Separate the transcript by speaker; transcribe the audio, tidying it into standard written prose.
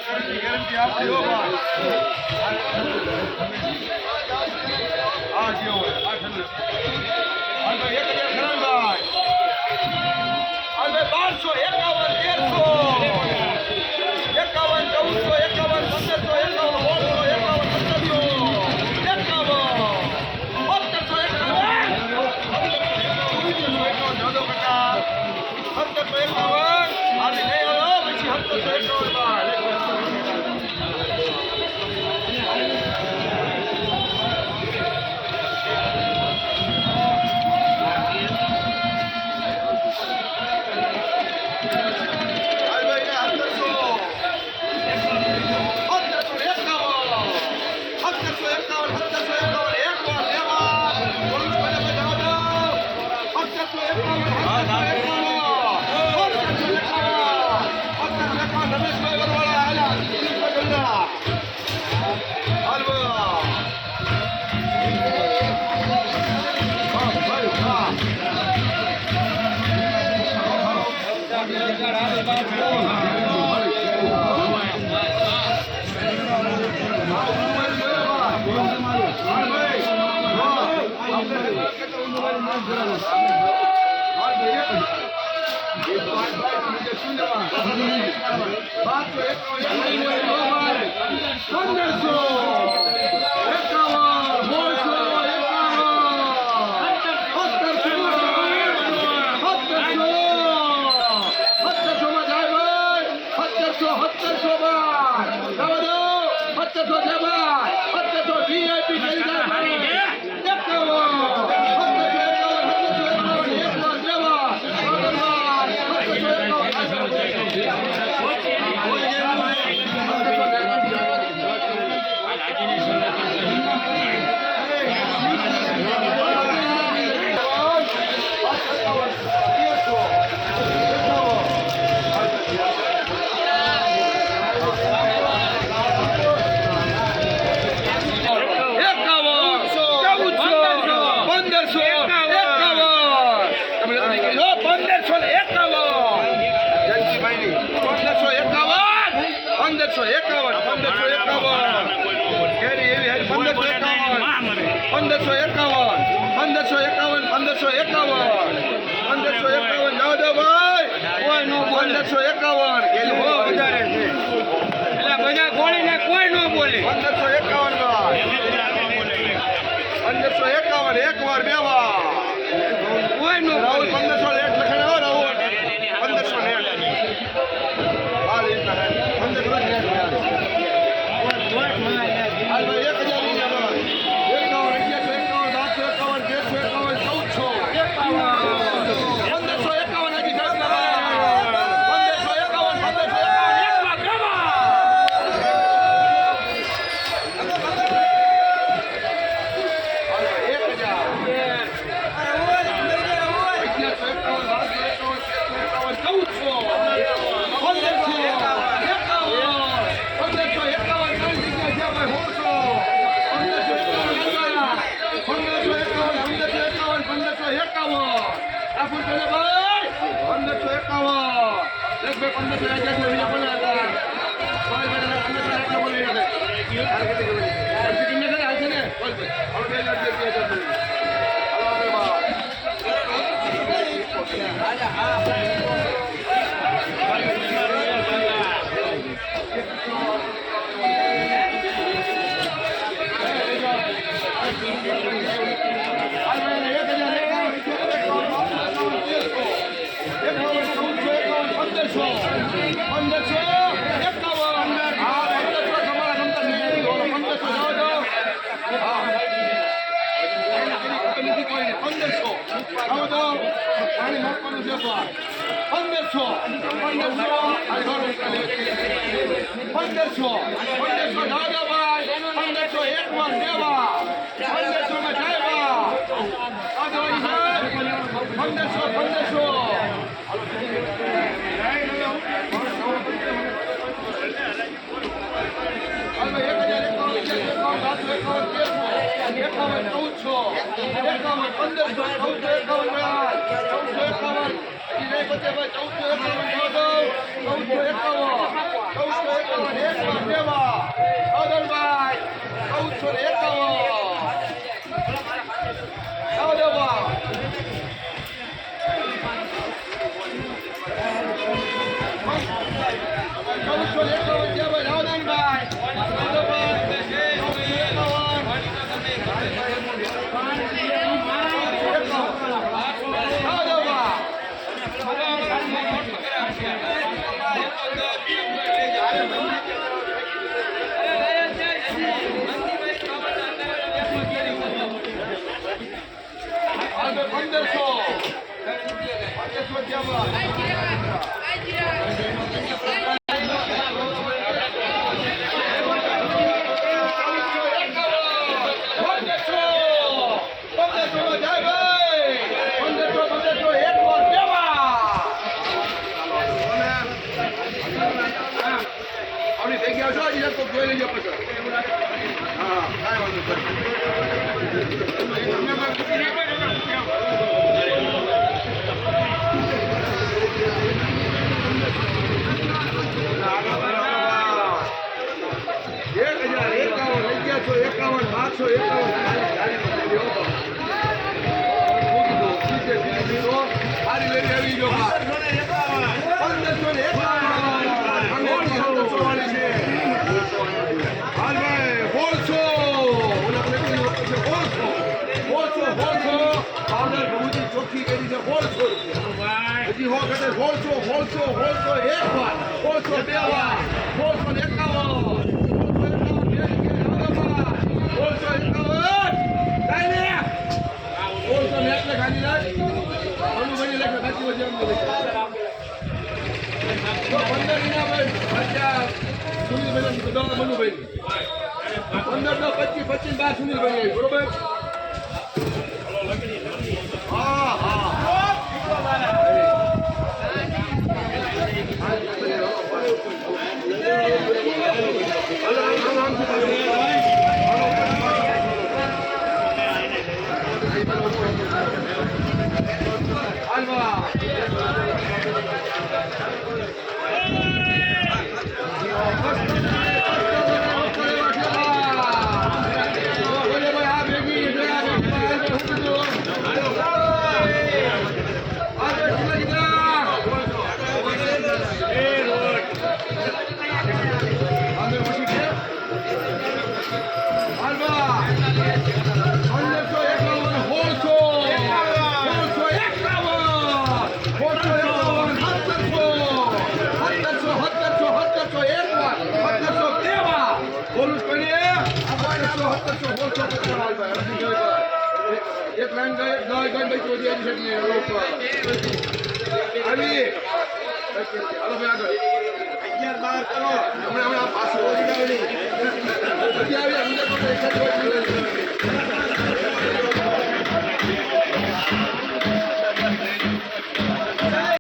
Speaker 1: Guarantee આપી હો ભાઈ. આ જે હોય આ ઠંડક. હાલ ભાઈ 1000 ખરા ભાઈ. હાલ ભાઈ 1200 51 એક વાર બે વાર કોઈ નો 1500 લેટ લખેલો હો રાહુલ 1500 લેટ આ રીતના 1500 લેટ હાલ ભાઈ 1000 1451 હજી હો કદે હોળસો એક વાર હોળસો બે વાર હોળસો 51 હોળસો 51 કાઈ હોળસો ને એટલે ખાલી લાગ અનુભવી લખે બાકી વજે અમને લખે તો 15 દિના ભાઈ 50 સુનિલભાઈ ને દોડા મનુભાઈ 15 નો 25 બાર સુનિલભાઈ બરોબર એક લાઈન ગઈ ચોરી આવી શકને આવી હાલો ભાઈ આગળ 11 12 કરો હમણાં પાછું પછી આવી